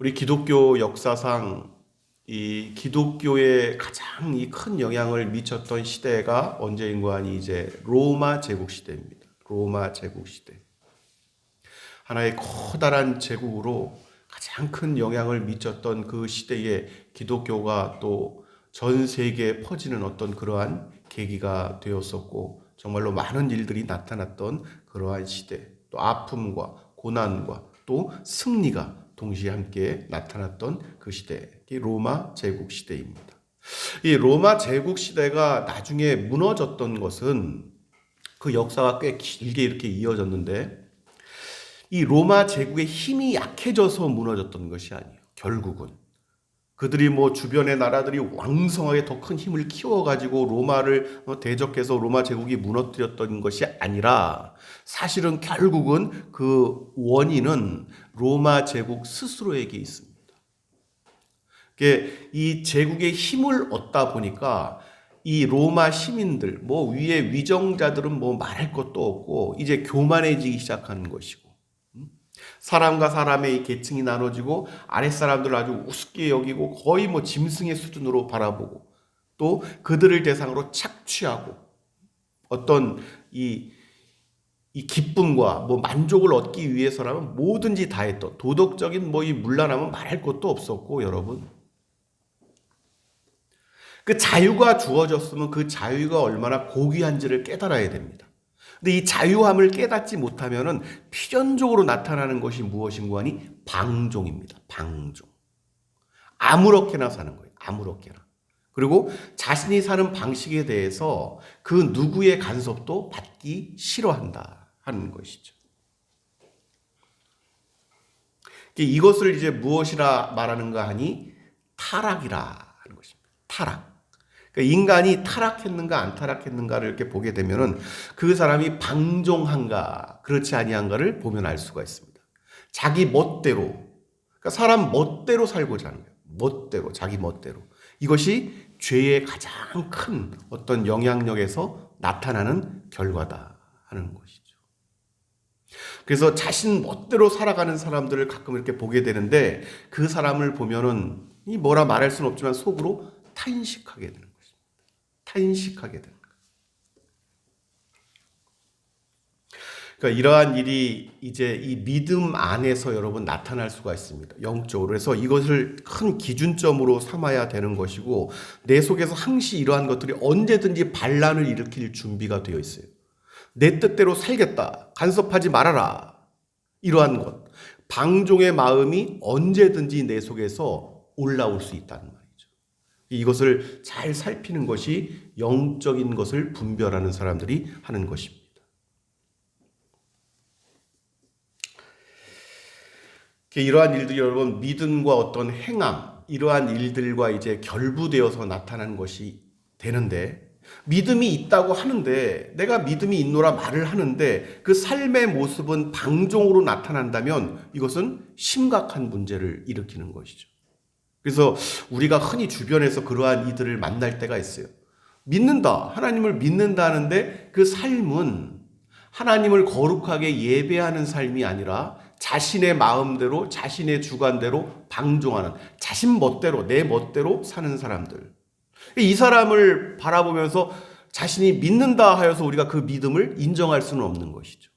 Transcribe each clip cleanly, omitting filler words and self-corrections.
우리 기독교 역사상 이 기독교에 가장 이 큰 영향을 미쳤던 시대가 언제인가 하니 이제 로마 제국 시대입니다. 로마 제국 시대. 하나의 커다란 제국으로 가장 큰 영향을 미쳤던 그 시대에 기독교가 또 전 세계에 퍼지는 어떤 그러한 계기가 되었었고, 정말로 많은 일들이 나타났던 그러한 시대, 또 아픔과 고난과 또 승리가 동시에 함께 나타났던 그 시대, 이 로마 제국 시대입니다. 이 로마 제국 시대가 나중에 무너졌던 것은 그 역사가 꽤 길게 이렇게 이어졌는데, 이 로마 제국의 힘이 약해져서 무너졌던 것이 아니에요. 결국은 그들이 주변의 나라들이 왕성하게 더 큰 힘을 키워가지고 로마를 대적해서 로마 제국이 무너뜨렸던 것이 아니라, 사실은 결국은 그 원인은 로마 제국 스스로에게 있습니다. 이 제국의 힘을 얻다 보니까 이 로마 시민들, 위에 위정자들은 말할 것도 없고 이제 교만해지기 시작하는 것이고, 사람과 사람의 이 계층이 나눠지고 아랫사람들을 아주 우습게 여기고 거의 짐승의 수준으로 바라보고, 또 그들을 대상으로 착취하고 어떤 이 기쁨과 만족을 얻기 위해서라면 뭐든지 다 했던, 도덕적인 이 문란함은 말할 것도 없었고, 여러분 그 자유가 주어졌으면 그 자유가 얼마나 고귀한지를 깨달아야 됩니다. 근데 이 자유함을 깨닫지 못하면은 필연적으로 나타나는 것이 무엇인가 하니 방종입니다. 방종. 아무렇게나 사는 거예요. 아무렇게나. 그리고 자신이 사는 방식에 대해서 그 누구의 간섭도 받기 싫어한다 하는 것이죠. 이것을 이제 무엇이라 말하는가 하니 타락이라 하는 것입니다. 타락. 그러니까 인간이 타락했는가 안 타락했는가를 이렇게 보게 되면은 그 사람이 방종한가 그렇지 아니한가를 보면 알 수가 있습니다. 자기 멋대로, 그러니까 사람 멋대로 살고자 하는 거예요. 멋대로, 자기 멋대로. 이것이 죄의 가장 큰 어떤 영향력에서 나타나는 결과다 하는 것이죠. 그래서 자신 멋대로 살아가는 사람들을 가끔 이렇게 보게 되는데, 그 사람을 보면은 뭐라 말할 수는 없지만 속으로 탄식하게 되는 거예요. 탄식하게 되는 거예요. 그러니까 이러한 일이 이제 이 믿음 안에서 여러분 나타날 수가 있습니다. 영적으로. 그래서 이것을 큰 기준점으로 삼아야 되는 것이고, 내 속에서 항시 이러한 것들이 언제든지 반란을 일으킬 준비가 되어 있어요. 내 뜻대로 살겠다. 간섭하지 말아라. 이러한 것. 방종의 마음이 언제든지 내 속에서 올라올 수 있다는 말이에요. 이것을 잘 살피는 것이 영적인 것을 분별하는 사람들이 하는 것입니다. 이러한 일들이 여러분 믿음과 어떤 행함, 이러한 일들과 이제 결부되어서 나타나는 것이 되는데, 믿음이 있다고 하는데, 내가 믿음이 있노라 말을 하는데 그 삶의 모습은 방종으로 나타난다면 이것은 심각한 문제를 일으키는 것이죠. 그래서 우리가 흔히 주변에서 그러한 이들을 만날 때가 있어요. 믿는다, 하나님을 믿는다 하는데 그 삶은 하나님을 거룩하게 예배하는 삶이 아니라 자신의 마음대로, 자신의 주관대로 방종하는, 자신 멋대로, 내 멋대로 사는 사람들. 이 사람을 바라보면서 자신이 믿는다 하여서 우리가 그 믿음을 인정할 수는 없는 것이죠.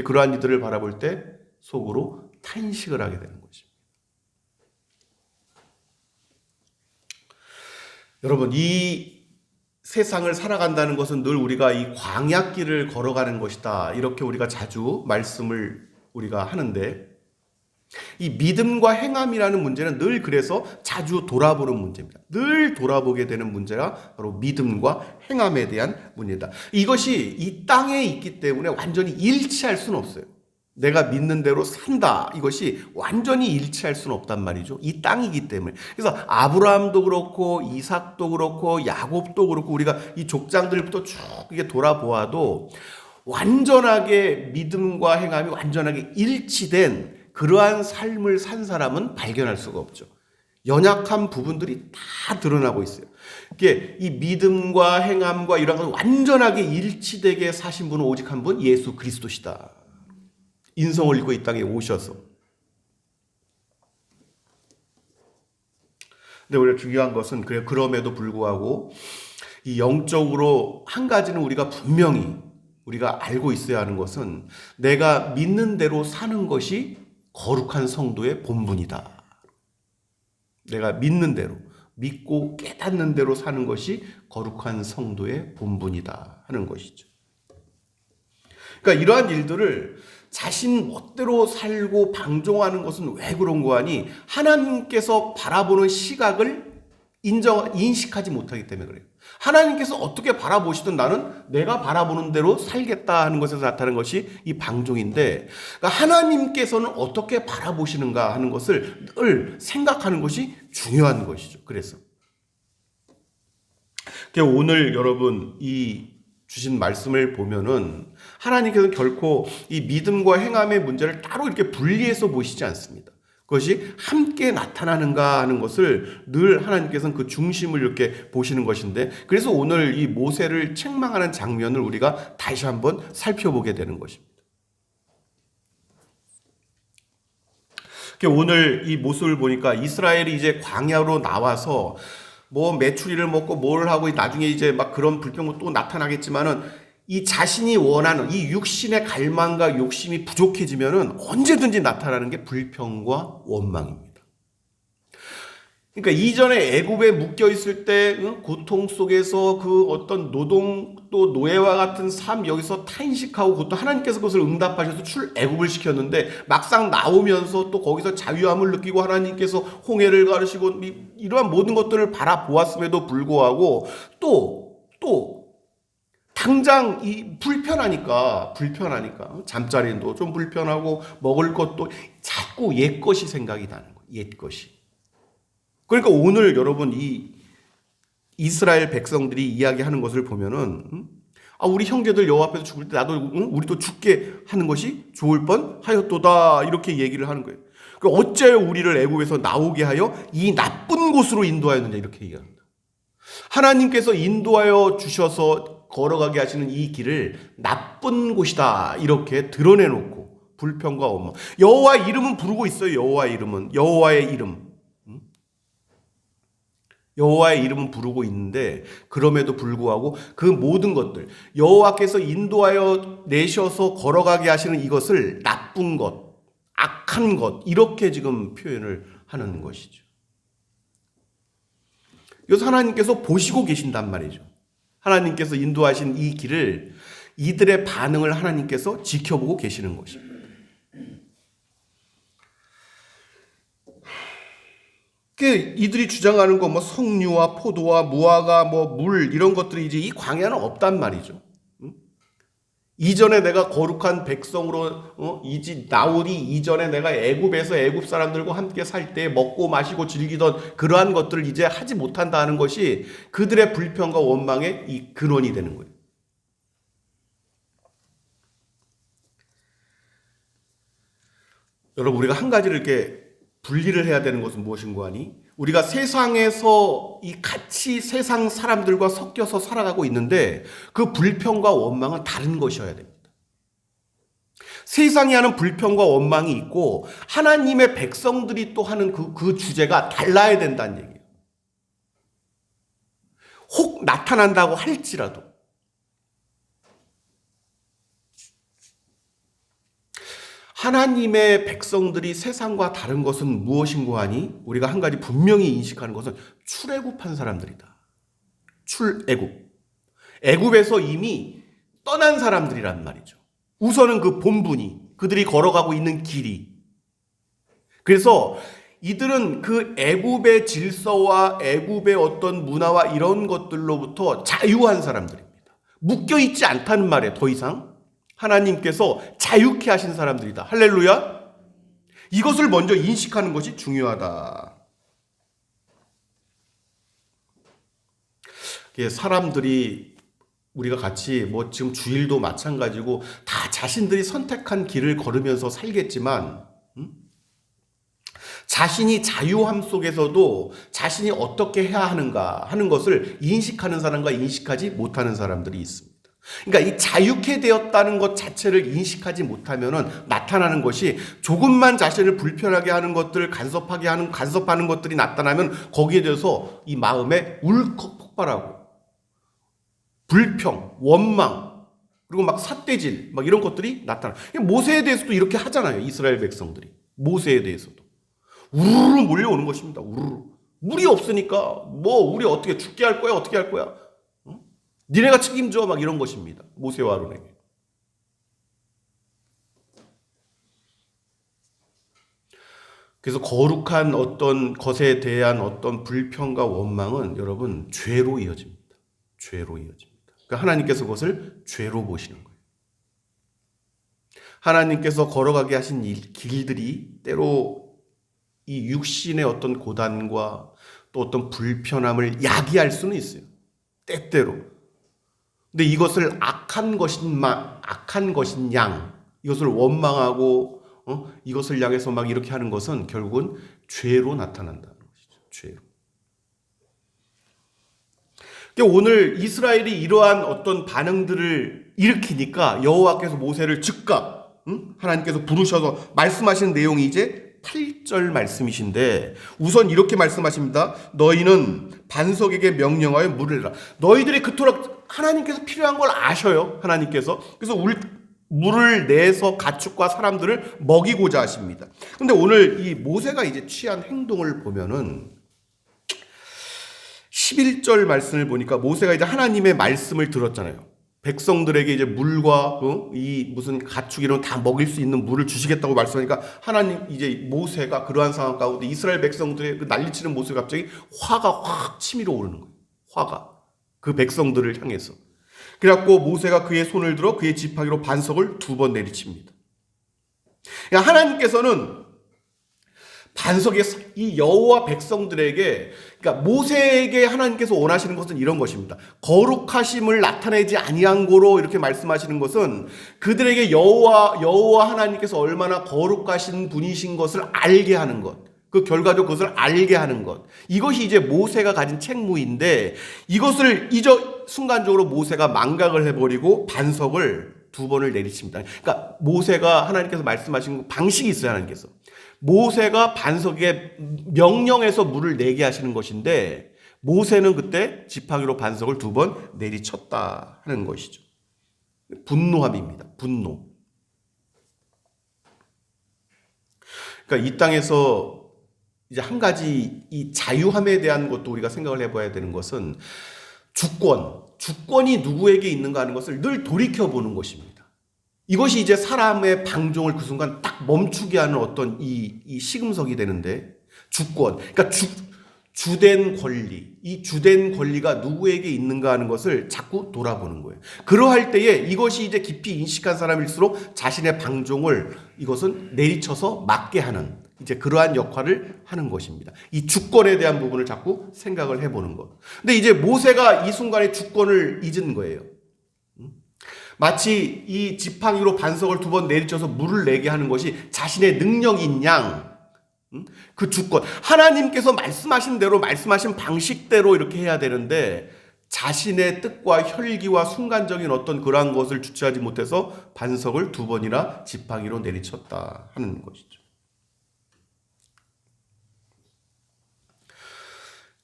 그러한 이들을 바라볼 때 속으로 탄식을 하게 되는 것입니다. 여러분, 이 세상을 살아간다는 것은 늘 우리가 이 광야길을 걸어가는 것이다, 이렇게 우리가 자주 말씀을 우리가 하는데, 이 믿음과 행함이라는 문제는 늘 그래서 자주 돌아보는 문제입니다. 늘 돌아보게 되는 문제가 바로 믿음과 행함에 대한 문제다. 이것이 이 땅에 있기 때문에 완전히 일치할 수는 없어요. 내가 믿는 대로 산다, 이것이 완전히 일치할 수는 없단 말이죠. 이 땅이기 때문에. 그래서 아브라함도 그렇고 이삭도 그렇고 야곱도 그렇고 우리가 이 족장들부터 쭉 이게 돌아보아도 완전하게 믿음과 행함이 완전하게 일치된 그러한 삶을 산 사람은 발견할 수가 없죠. 연약한 부분들이 다 드러나고 있어요. 이게 이 믿음과 행함과 이런 걸 완전하게 일치되게 사신 분은 오직 한 분, 예수 그리스도시다. 인성을 입고 이 땅에 오셔서 근데 우리가 중요한 것은 그럼에도 불구하고 이 영적으로 한 가지는 우리가 분명히 우리가 알고 있어야 하는 것은 내가 믿는 대로 사는 것이 거룩한 성도의 본분이다. 내가 믿는 대로, 믿고 깨닫는 대로 사는 것이 거룩한 성도의 본분이다 하는 것이죠. 그러니까 이러한 일들을 자신 멋대로 살고 방종하는 것은 왜 그런 거 하니? 하나님께서 바라보는 시각을 인식하지 못하기 때문에 그래요. 하나님께서 어떻게 바라보시든 나는 내가 바라보는 대로 살겠다 하는 것에서 나타나는 것이 이 방종인데, 그러니까 하나님께서는 어떻게 바라보시는가 하는 것을 늘 생각하는 것이 중요한 것이죠. 그래서 오늘 여러분 이 주신 말씀을 보면은 하나님께서는 결코 이 믿음과 행함의 문제를 따로 이렇게 분리해서 보시지 않습니다. 그것이 함께 나타나는가 하는 것을 늘 하나님께서는 그 중심을 이렇게 보시는 것인데, 그래서 오늘 이 모세를 책망하는 장면을 우리가 다시 한번 살펴보게 되는 것입니다. 오늘 이 모습을 보니까 이스라엘이 이제 광야로 나와서 뭐 메추리를 먹고 뭘 하고 나중에 이제 막 그런 불평도 또 나타나겠지만은 이 자신이 원하는 이 육신의 갈망과 욕심이 부족해지면은 언제든지 나타나는 게 불평과 원망입니다. 그러니까 이전에 애굽에 묶여 있을 때 고통 속에서 그 어떤 노동 또 노예와 같은 삶 여기서 탄식하고 그것도 하나님께서 그것을 응답하셔서 출애굽을 시켰는데 막상 나오면서 또 거기서 자유함을 느끼고 하나님께서 홍해를 가르시고 이러한 모든 것들을 바라보았음에도 불구하고 또 당장 이 불편하니까 잠자리도 좀 불편하고 먹을 것도 자꾸 옛 것이 생각이 나는 거예요. 옛 것이. 그러니까 오늘 여러분 이 이스라엘 백성들이 이야기하는 것을 보면은 우리 형제들 여호와 앞에서 죽을 때 나도 우리도 죽게 하는 것이 좋을 뻔하였도다 이렇게 얘기를 하는 거예요. 어째 우리를 애굽에서 나오게 하여 이 나쁜 곳으로 인도하였느냐 이렇게 얘기합니다. 하나님께서 인도하여 주셔서 걸어가게 하시는 이 길을 나쁜 곳이다 이렇게 드러내놓고 불평과 원망. 여호와 이름은 부르고 있어요. 여호와의 이름은 부르고 있는데 그럼에도 불구하고 그 모든 것들 여호와께서 인도하여 내셔서 걸어가게 하시는 이것을 나쁜 것, 악한 것 이렇게 지금 표현을 하는 것이죠. 이것을 하나님께서 보시고 계신단 말이죠. 하나님께서 인도하신 이 길을 이들의 반응을 하나님께서 지켜보고 계시는 것입니다. 이들이 주장하는 거 석류와 포도와 무화과 물 이런 것들이 이제 이 광야는 없단 말이죠. 이전에 내가 거룩한 백성으로 나오기 이전에 내가 애굽에서 애굽 사람들과 함께 살 때 먹고 마시고 즐기던 그러한 것들을 이제 하지 못한다는 것이 그들의 불평과 원망의 이 근원이 되는 거예요. 여러분 우리가 한 가지를 이렇게 분리를 해야 되는 것은 무엇인가 하니 우리가 세상에서 같이 세상 사람들과 섞여서 살아가고 있는데 그 불평과 원망은 다른 것이어야 됩니다. 세상이 하는 불평과 원망이 있고 하나님의 백성들이 또 하는 그 주제가 달라야 된다는 얘기예요. 혹 나타난다고 할지라도 하나님의 백성들이 세상과 다른 것은 무엇인가 하니 우리가 한 가지 분명히 인식하는 것은 출애굽한 사람들이다. 출애굽. 애굽에서 이미 떠난 사람들이란 말이죠. 우선은 그 본분이 그들이 걸어가고 있는 길이. 그래서 이들은 그 애굽의 질서와 애굽의 어떤 문화와 이런 것들로부터 자유한 사람들입니다. 묶여 있지 않다는 말에 더 이상 하나님께서 자유케 하신 사람들이다. 할렐루야. 이것을 먼저 인식하는 것이 중요하다. 사람들이 우리가 같이 지금 주일도 마찬가지고 다 자신들이 선택한 길을 걸으면서 살겠지만 자신이 자유함 속에서도 자신이 어떻게 해야 하는가 하는 것을 인식하는 사람과 인식하지 못하는 사람들이 있습니다. 그러니까 이 자유케 되었다는 것 자체를 인식하지 못하면은 나타나는 것이 조금만 자신을 불편하게 하는 것들, 간섭하는 것들이 나타나면 거기에 대해서 이 마음에 울컥 폭발하고 불평, 원망, 그리고 막 삿대질, 막 이런 것들이 나타나. 모세에 대해서도 이렇게 하잖아요. 이스라엘 백성들이. 모세에 대해서도. 우르르 몰려오는 것입니다. 우르르. 물이 없으니까 뭐 우리 어떻게 죽게 할 거야? 어떻게 할 거야? 니네가 책임져 막 이런 것입니다. 모세와 아론에게. 그래서 거룩한 어떤 것에 대한 어떤 불평과 원망은 여러분 죄로 이어집니다. 죄로 이어집니다. 그러니까 하나님께서 그것을 죄로 보시는 거예요. 하나님께서 걸어가게 하신 길들이 때로 이 육신의 어떤 고단과 또 어떤 불편함을 야기할 수는 있어요. 때때로. 근데 이것을 악한 것인 양, 이것을 원망하고 이것을 향해서 막 이렇게 하는 것은 결국은 죄로 나타난다는 것이죠. 죄로. 그러니까 오늘 이스라엘이 이러한 어떤 반응들을 일으키니까 여호와께서 모세를 즉각 하나님께서 부르셔서 말씀하시는 내용이 이제 8절 말씀이신데 우선 이렇게 말씀하십니다. 너희는 반석에게 명령하여 물을 내라. 너희들이 그토록 하나님께서 필요한 걸 아셔요. 하나님께서. 그래서 물을 내서 가축과 사람들을 먹이고자 하십니다. 근데 오늘 이 모세가 이제 취한 행동을 보면은 11절 말씀을 보니까 모세가 이제 하나님의 말씀을 들었잖아요. 백성들에게 이제 물과 이 무슨 가축 이런 다 먹일 수 있는 물을 주시겠다고 말씀하니까 하나님 이제 모세가 그러한 상황 가운데 이스라엘 백성들의 그 난리치는 모습에 갑자기 화가 확 치밀어 오르는 거예요. 화가 그 백성들을 향해서. 그래갖고 모세가 그의 손을 들어 그의 지팡이로 반석을 2번 내리칩니다. 그러니까 하나님께서는 반석의 이 여호와 백성들에게, 그러니까 모세에게 하나님께서 원하시는 것은 이런 것입니다. 거룩하심을 나타내지 아니한 고로 이렇게 말씀하시는 것은 그들에게 여호와 하나님께서 얼마나 거룩하신 분이신 것을 알게 하는 것, 그 결과적으로 그것을 알게 하는 것, 이것이 이제 모세가 가진 책무인데 이것을 순간적으로 모세가 망각을 해버리고 반석을 2번을 내리칩니다. 그러니까 모세가 하나님께서 말씀하신 방식이 있어요. 하나님께서 모세가 반석에 명령해서 물을 내게 하시는 것인데 모세는 그때 지팡이로 반석을 2번 내리쳤다 하는 것이죠. 분노함입니다. 분노. 그러니까 이 땅에서 이제 한 가지 이 자유함에 대한 것도 우리가 생각을 해봐야 되는 것은 주권이 누구에게 있는가 하는 것을 늘 돌이켜보는 것입니다. 이것이 이제 사람의 방종을 그 순간 딱 멈추게 하는 어떤 이 시금석이 되는데 주권, 그러니까 주된 권리, 이 주된 권리가 누구에게 있는가 하는 것을 자꾸 돌아보는 거예요. 그러할 때에 이것이 이제 깊이 인식한 사람일수록 자신의 방종을 이것은 내리쳐서 막게 하는 이제 그러한 역할을 하는 것입니다. 이 주권에 대한 부분을 자꾸 생각을 해보는 것. 근데 이제 모세가 이 순간에 주권을 잊은 거예요. 마치 이 지팡이로 반석을 2번 내리쳐서 물을 내게 하는 것이 자신의 능력인 양, 그 주권, 하나님께서 말씀하신 대로 말씀하신 방식대로 이렇게 해야 되는데 자신의 뜻과 혈기와 순간적인 어떤 그러한 것을 주체하지 못해서 반석을 2번이나 지팡이로 내리쳤다 하는 것이죠.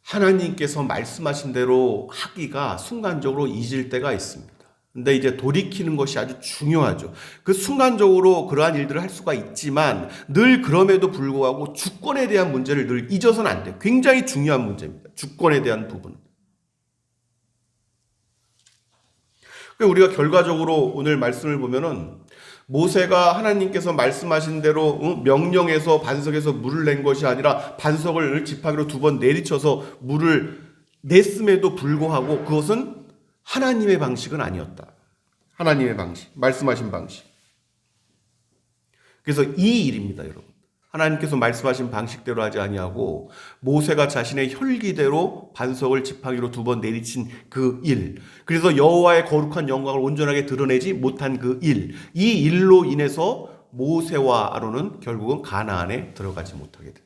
하나님께서 말씀하신 대로 하기가 순간적으로 잊을 때가 있습니다. 근데 이제 돌이키는 것이 아주 중요하죠. 그 순간적으로 그러한 일들을 할 수가 있지만 늘 그럼에도 불구하고 주권에 대한 문제를 늘 잊어서는 안 돼요. 굉장히 중요한 문제입니다. 주권에 대한 부분. 우리가 결과적으로 오늘 말씀을 보면은 모세가 하나님께서 말씀하신 대로 명령해서 반석에서 물을 낸 것이 아니라 반석을 지팡이로 2번 내리쳐서 물을 냈음에도 불구하고 그것은 하나님의 방식은 아니었다. 하나님의 방식, 말씀하신 방식. 그래서 이 일입니다, 여러분. 하나님께서 말씀하신 방식대로 하지 아니하고 모세가 자신의 혈기대로 반석을 지팡이로 2번 내리친 그 일. 그래서 여호와의 거룩한 영광을 온전하게 드러내지 못한 그 일. 이 일로 인해서 모세와 아론은 결국은 가나안에 들어가지 못하게 된다.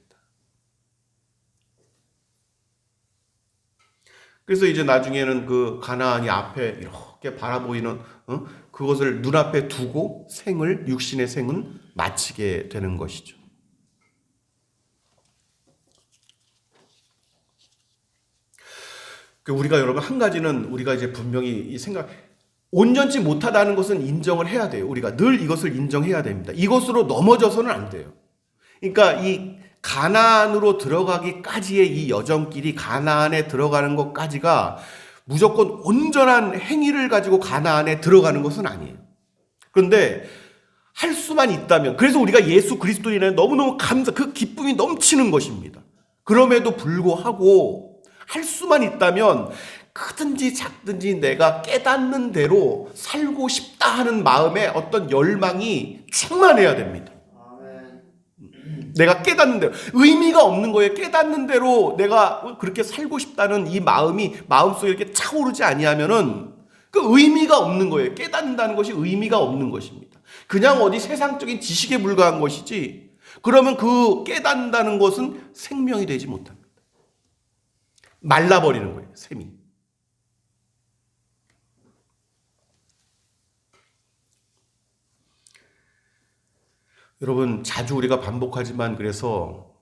그래서 이제 나중에는 그 가나안이 앞에 이렇게 바라보이는 그것을 눈앞에 두고 육신의 생은 마치게 되는 것이죠. 우리가 여러분 한 가지는 우리가 이제 분명히 온전치 못하다는 것은 인정을 해야 돼요. 우리가 늘 이것을 인정해야 됩니다. 이것으로 넘어져서는 안 돼요. 그러니까 이 가나안으로 들어가기까지의 이 여정길이 가나안에 들어가는 것까지가 무조건 온전한 행위를 가지고 가나안에 들어가는 것은 아니에요. 그런데 할 수만 있다면, 그래서 우리가 예수 그리스도에 인해 너무너무 그 기쁨이 넘치는 것입니다. 그럼에도 불구하고 할 수만 있다면 크든지 작든지 내가 깨닫는 대로 살고 싶다 하는 마음에 어떤 열망이 충만해야 됩니다. 내가 깨닫는 대로, 의미가 없는 거예요. 깨닫는 대로 내가 그렇게 살고 싶다는 이 마음이 마음속에 이렇게 차오르지 아니하면은 그 의미가 없는 거예요. 깨닫는다는 것이 의미가 없는 것입니다. 그냥 어디 세상적인 지식에 불과한 것이지, 그러면 그 깨닫는다는 것은 생명이 되지 못합니다. 말라버리는 거예요, 샘이. 여러분, 자주 우리가 반복하지만, 그래서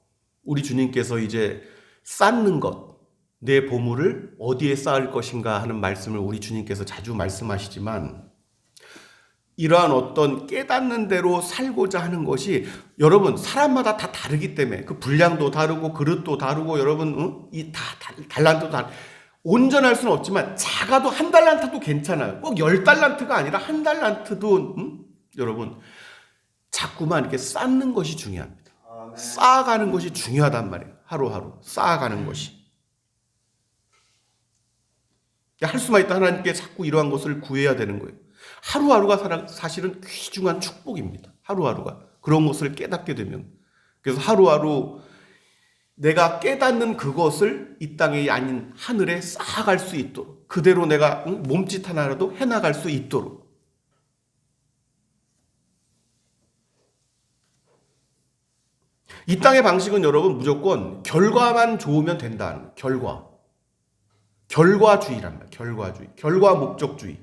우리 주님께서 이제 쌓는 것, 내 보물을 어디에 쌓을 것인가 하는 말씀을 우리 주님께서 자주 말씀하시지만, 이러한 어떤 깨닫는 대로 살고자 하는 것이 여러분 사람마다 다 다르기 때문에, 그 분량도 다르고 그릇도 다르고, 여러분 이 다 달란트도 다르고, 온전할 수는 없지만 작아도 한 달란트도 괜찮아요. 꼭 10달란트가 아니라 한 달란트도 여러분 자꾸만 이렇게 쌓는 것이 중요합니다. 쌓아가는 것이 중요하단 말이에요. 하루하루 쌓아가는 것이. 할 수만 있다 하나님께 자꾸 이러한 것을 구해야 되는 거예요. 하루하루가 사실은 귀중한 축복입니다. 하루하루가 그런 것을 깨닫게 되면, 그래서 하루하루 내가 깨닫는 그것을 이 땅이 아닌 하늘에 쌓아갈 수 있도록, 그대로 내가 몸짓 하나라도 해나갈 수 있도록. 이 땅의 방식은 여러분 무조건 결과만 좋으면 된다는 거예요. 결과주의란 말이에요. 결과주의, 결과 목적주의.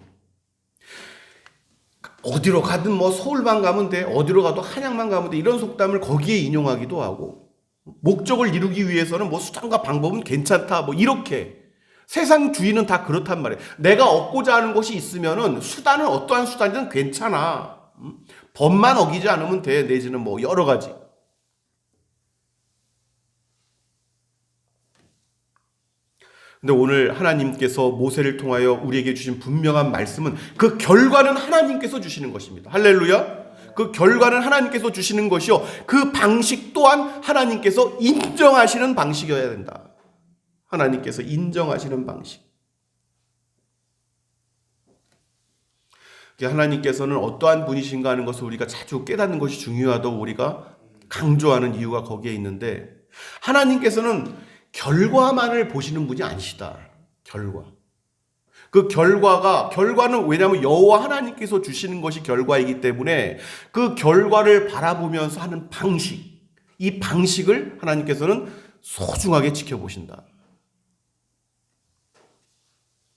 어디로 가든 뭐 서울만 가면 돼, 어디로 가도 한양만 가면 돼, 이런 속담을 거기에 인용하기도 하고, 목적을 이루기 위해서는 뭐 수단과 방법은 괜찮다, 뭐 이렇게. 세상주의는 다 그렇단 말이에요. 내가 얻고자 하는 것이 있으면은 수단은 어떠한 수단이든 괜찮아. 법만 어기지 않으면 돼, 내지는 뭐 여러 가지. 근데 오늘 하나님께서 모세를 통하여 우리에게 주신 분명한 말씀은 그 결과는 하나님께서 주시는 것입니다. 할렐루야. 그 결과는 하나님께서 주시는 것이요, 그 방식 또한 하나님께서 인정하시는 방식이어야 된다. 하나님께서 인정하시는 방식. 하나님께서는 어떠한 분이신가 하는 것을 우리가 자주 깨닫는 것이 중요하다고 우리가 강조하는 이유가 거기에 있는데, 하나님께서는 결과만을 보시는 분이 아니시다. 그 결과는 왜냐하면 여호와 하나님께서 주시는 것이 결과이기 때문에 그 결과를 바라보면서 하는 방식, 이 방식을 하나님께서는 소중하게 지켜보신다.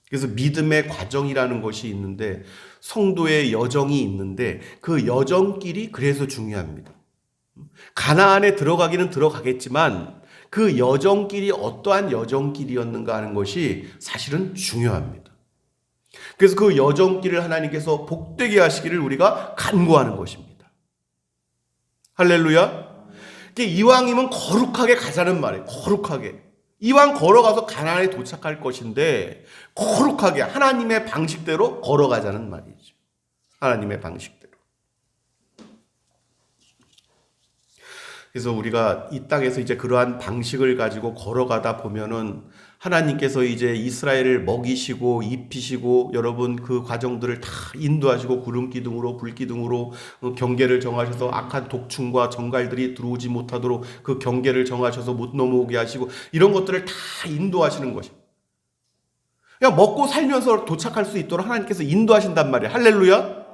그래서 믿음의 과정이라는 것이 있는데, 성도의 여정이 있는데, 그 여정길이 그래서 중요합니다. 가나안에 들어가기는 들어가겠지만 그 여정길이 어떠한 여정길이었는가 하는 것이 사실은 중요합니다. 그래서 그 여정길을 하나님께서 복되게 하시기를 우리가 간구하는 것입니다. 할렐루야. 이왕이면 거룩하게 가자는 말이에요. 거룩하게. 이왕 걸어가서 가나안에 도착할 것인데 거룩하게 하나님의 방식대로 걸어가자는 말이죠. 하나님의 방식대로. 그래서 우리가 이 땅에서 이제 그러한 방식을 가지고 걸어가다 보면은 하나님께서 이제 이스라엘을 먹이시고 입히시고, 여러분 그 과정들을 다 인도하시고, 구름 기둥으로 불 기둥으로 경계를 정하셔서 악한 독충과 정갈들이 들어오지 못하도록 그 경계를 정하셔서 못 넘어오게 하시고, 이런 것들을 다 인도하시는 것입니다. 그냥 먹고 살면서 도착할 수 있도록 하나님께서 인도하신단 말이에요. 할렐루야.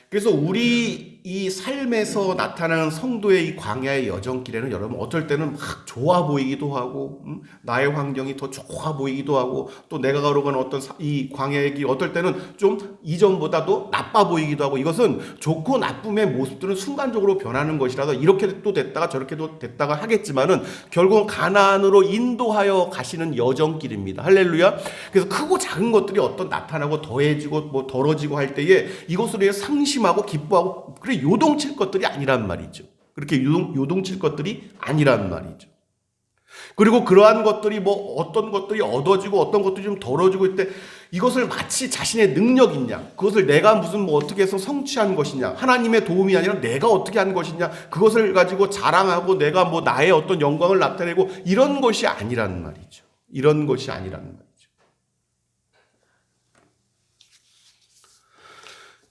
그래서 우리 이 삶에서 나타나는 성도의 이 광야의 여정길에는 여러분 어떨 때는 막 좋아 보이기도 하고, 나의 환경이 더 좋아 보이기도 하고, 또 내가 걸어가는 어떤 이 광야의 길 어떨 때는 좀 이전보다도 나빠 보이기도 하고, 이것은 좋고 나쁨의 모습들은 순간적으로 변하는 것이라서 이렇게 또 됐다가 저렇게 또 됐다가 하겠지만은 결국은 가나안으로 인도하여 가시는 여정길입니다. 할렐루야. 그래서 크고 작은 것들이 어떤 나타나고 더해지고 뭐 덜어지고 할 때에 이것으로 상심하고 기뻐하고 그래 요동칠 것들이 아니란 말이죠. 그렇게 요동칠 것들이 아니란 말이죠. 그리고 그러한 것들이 뭐 어떤 것들이 얻어지고 어떤 것들이 좀 덜어지고 있을 때 이것을 마치 자신의 능력이냐, 그것을 내가 무슨 뭐 어떻게 해서 성취한 것이냐, 하나님의 도움이 아니라 내가 어떻게 한 것이냐, 그것을 가지고 자랑하고 내가 뭐 나의 어떤 영광을 나타내고 이런 것이 아니란 말이죠. 이런 것이 아니란 말이죠.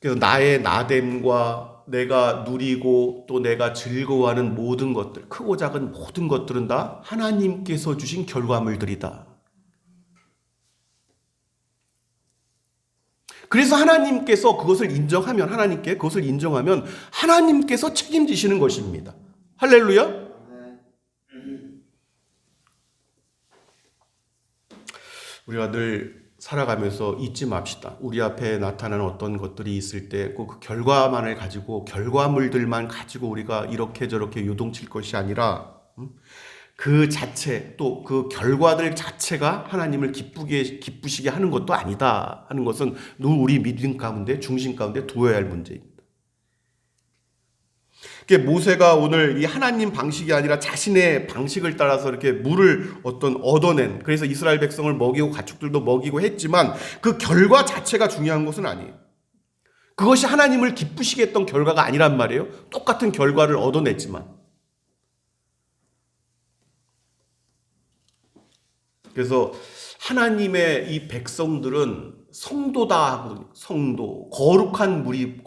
그래서 나의 나됨과 내가 누리고 또 내가 즐거워하는 모든 것들, 크고 작은 모든 것들은 다 하나님께서 주신 결과물들이다. 그래서 하나님께서 그것을 인정하면, 하나님께 그것을 인정하면 하나님께서 책임지시는 것입니다. 할렐루야. 우리가 늘 살아가면서 잊지 맙시다. 우리 앞에 나타나는 어떤 것들이 있을 때 그 결과만을 가지고, 결과물들만 가지고 우리가 이렇게 저렇게 요동칠 것이 아니라 그 자체, 또 그 결과들 자체가 하나님을 기쁘시게 하는 것도 아니다 하는 것은 늘 우리 믿음 가운데, 중심 가운데 두어야 할 문제입니다. 모세가 오늘 이 하나님 방식이 아니라 자신의 방식을 따라서 이렇게 물을 얻어낸, 그래서 이스라엘 백성을 먹이고 가축들도 먹이고 했지만 그 결과 자체가 중요한 것은 아니에요. 그것이 하나님을 기쁘시게 했던 결과가 아니란 말이에요. 똑같은 결과를 얻어냈지만. 그래서 하나님의 이 백성들은 성도다, 성도, 거룩한 무리.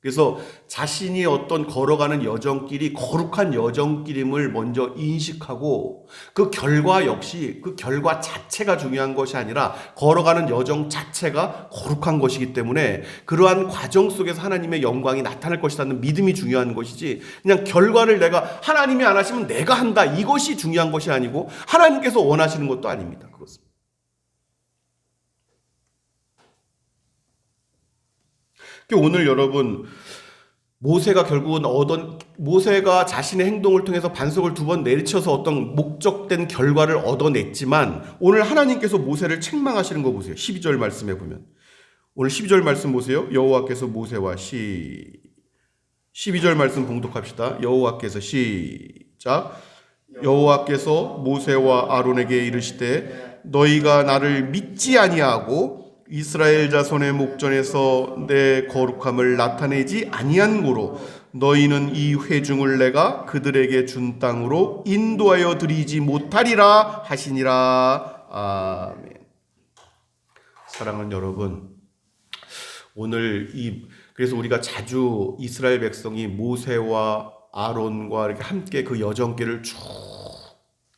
그래서 자신이 어떤 걸어가는 여정길이 거룩한 여정길임을 먼저 인식하고 그 결과 역시 그 결과 자체가 중요한 것이 아니라 걸어가는 여정 자체가 거룩한 것이기 때문에 그러한 과정 속에서 하나님의 영광이 나타날 것이라는 믿음이 중요한 것이지, 그냥 결과를 내가 하나님이 안 하시면 내가 한다 이것이 중요한 것이 아니고 하나님께서 원하시는 것도 아닙니다. 그것은. 오늘 여러분, 모세가 결국은 모세가 자신의 행동을 통해서 반석을 2번 내리쳐서 어떤 목적된 결과를 얻어냈지만 오늘 하나님께서 모세를 책망하시는 거 보세요. 12절 말씀에 보면. 오늘 12절 말씀 보세요. 여호와께서 모세와 12절 말씀 봉독합시다. 여호와께서 시작. 여호와께서 모세와 아론에게 이르시되 너희가 나를 믿지 아니하고 이스라엘 자손의 목전에서 내 거룩함을 나타내지 아니한 고로 너희는 이 회중을 내가 그들에게 준 땅으로 인도하여 드리지 못하리라 하시니라. 아멘. 사랑하는 여러분, 오늘 그래서 우리가 자주 이스라엘 백성이 모세와 아론과 이렇게 함께 그 여정길을 쭉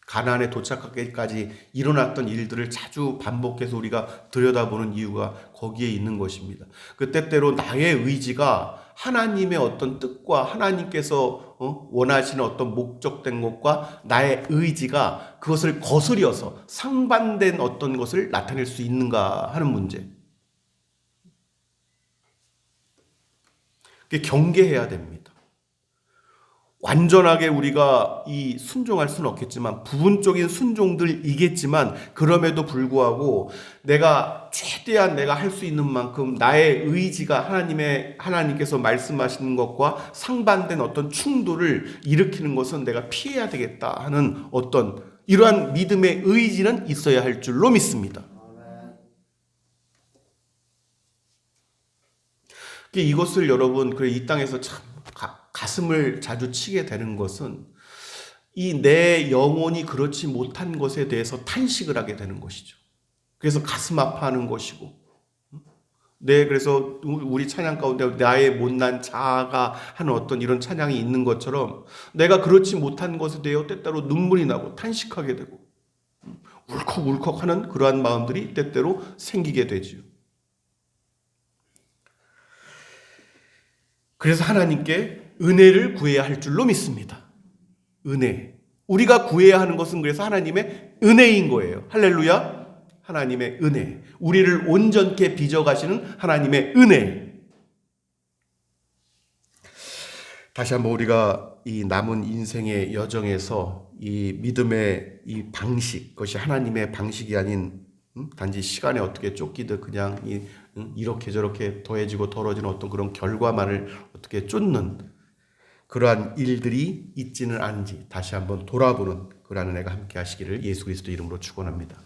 가나안에 도착하기까지 일어났던 일들을 자주 반복해서 우리가 들여다보는 이유가 거기에 있는 것입니다. 그 때때로 나의 의지가 하나님의 어떤 뜻과 하나님께서 원하시는 어떤 목적된 것과 나의 의지가 그것을 거스려서 상반된 어떤 것을 나타낼 수 있는가 하는 문제. 경계해야 됩니다. 완전하게 우리가 순종할 수는 없겠지만 부분적인 순종들이겠지만 그럼에도 불구하고 내가 최대한 내가 할 수 있는 만큼 나의 의지가 하나님께서 말씀하시는 것과 상반된 어떤 충돌을 일으키는 것은 내가 피해야 되겠다 하는 어떤 이러한 믿음의 의지는 있어야 할 줄로 믿습니다. 이것을 여러분 이 땅에서 참 가슴을 자주 치게 되는 것은 이 내 영혼이 그렇지 못한 것에 대해서 탄식을 하게 되는 것이죠. 그래서 가슴 아파하는 것이고, 그래서 우리 찬양 가운데 나의 못난 자아가 하는 어떤 이런 찬양이 있는 것처럼 내가 그렇지 못한 것에 대해 때때로 눈물이 나고 탄식하게 되고 울컥울컥 하는 그러한 마음들이 때때로 생기게 되지요. 그래서 하나님께 은혜를 구해야 할 줄로 믿습니다. 은혜. 우리가 구해야 하는 것은 그래서 하나님의 은혜인 거예요. 할렐루야. 하나님의 은혜. 우리를 온전케 빚어가시는 하나님의 은혜. 다시 한번 우리가 이 남은 인생의 여정에서 이 믿음의 이 방식, 그것이 하나님의 방식이 아닌 단지 시간에 어떻게 쫓기듯 그냥 이렇게 저렇게 더해지고 덜어지는 어떤 그런 결과만을 어떻게 쫓는 그러한 일들이 있지는 않은지 다시 한번 돌아보는 그러한 은혜가 함께 하시기를 예수 그리스도 이름으로 축원합니다.